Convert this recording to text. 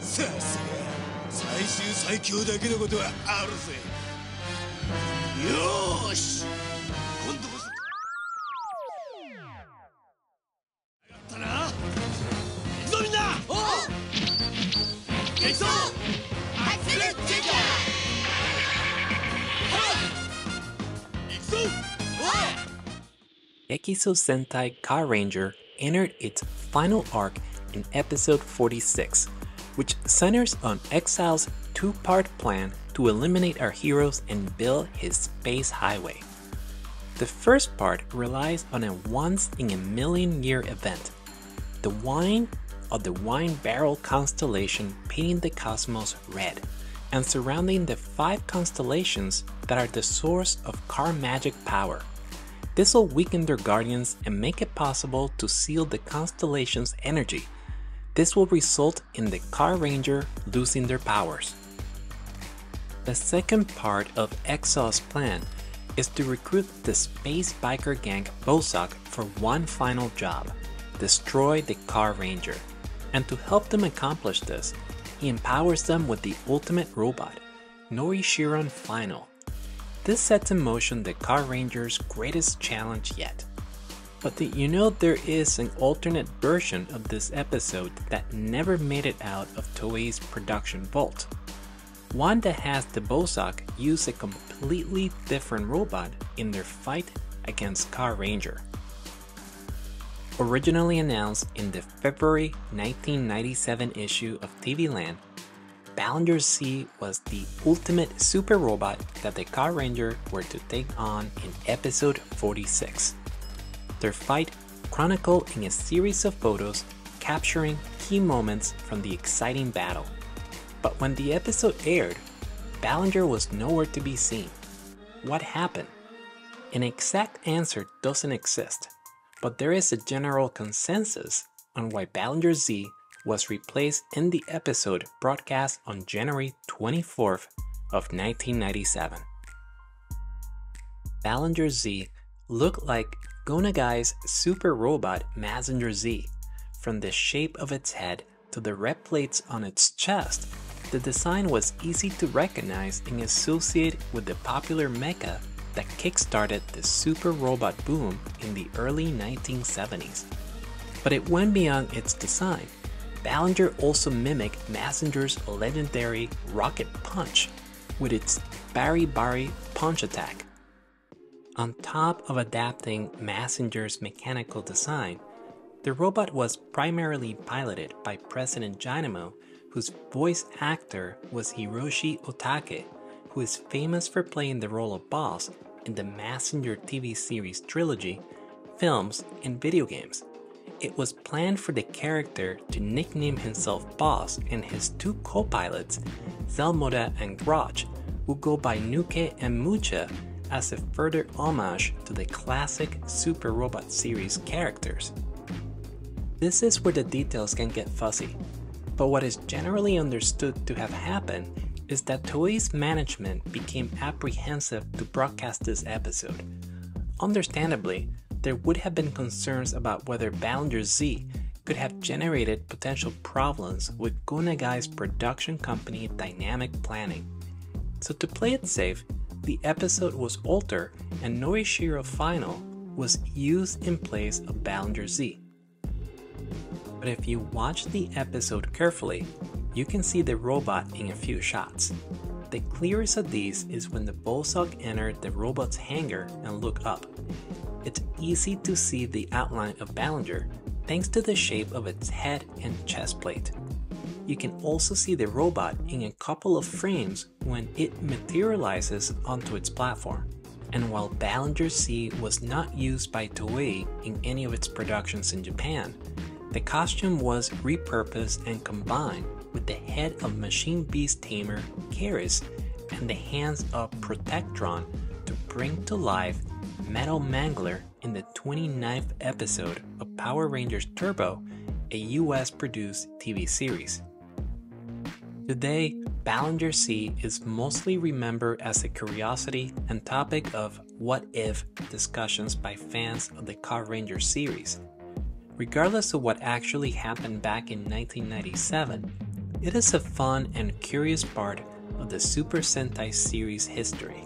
さすが最終最強だけのことはあるぜ。よーし、今度こそやったな。行くぞみんな。おう、激走走るジェンガー。行くぞ。Gekisou Sentai Carranger entered its final arc in episode 46, which centers on Exile's two-part plan to eliminate our heroes and build his space highway. The first part relies on a once-in-a-million-year event, the wine of the Wine Barrel constellation painting the cosmos red, and surrounding the 5 constellations that are the source of car magic power. This will weaken their guardians and make it possible to seal the constellation's energy. This will result in the Carranger losing their powers. The second part of Exile's plan is to recruit the space biker gang Bosak for one final job: destroy the Carranger. And to help them accomplish this, he empowers them with the ultimate robot, Norishiron Final. This sets in motion the Carranger's greatest challenge yet. But did you know there is an alternate version of this episode that never made it out of Toei's production vault? One that has the Bosak use a completely different robot in their fight against Carranger. Originally announced in the February 1997 issue of TV Land, Mazinger-Z was the ultimate super robot that the Carranger were to take on in episode 46. Their fight chronicled in a series of photos capturing key moments from the exciting battle. But when the episode aired, Ballinger was nowhere to be seen. What happened? An exact answer doesn't exist, but there is a general consensus on why Mazinger-Z was replaced in the episode broadcast on January 24th of 1997. Mazinger-Z looked like Go Nagai's super robot Mazinger-Z. From the shape of its head to the red plates on its chest, the design was easy to recognize and associate with the popular mecha that kickstarted the super robot boom in the early 1970s. But it went beyond its design. Ballinger also mimicked Mazinger's legendary Rocket Punch with its Bari Bari punch attack. On top of adapting Mazinger's mechanical design, the robot was primarily piloted by President Dynamo, whose voice actor was Hiroshi Otake, who is famous for playing the role of Boss in the Mazinger TV series trilogy, films, and video games. It was planned for the character to nickname himself Boss and his 2 co-pilots, Zelmoda and Grotch, who go by Nuke and Mucha, as a further homage to the classic Super Robot series characters. This is where the details can get fuzzy, but what is generally understood to have happened is that Toei's management became apprehensive to broadcast this episode. Understandably, there would have been concerns about whether Mazinger-Z could have generated potential problems with Go Nagai's production company Dynamic Planning. So to play it safe, the episode was altered and Norishiron Final was used in place of Mazinger-Z. But if you watch the episode carefully, you can see the robot in a few shots. The clearest of these is when the Bosak entered the robot's hangar and looked up. It's easy to see the outline of Ballinger thanks to the shape of its head and chest plate. You can also see the robot in a couple of frames when it materializes onto its platform. And while Mazinger-Z was not used by Toei in any of its productions in Japan, the costume was repurposed and combined with the head of Machine Beast tamer Karis and the hands of Protectron to bring to life Metal Mangler in the 29th episode of Power Rangers Turbo, a US-produced TV series. Today, Mazinger-Z is mostly remembered as a curiosity and topic of what-if discussions by fans of the Carranger series. Regardless of what actually happened back in 1997, It is a fun and curious part of the Super Sentai series history.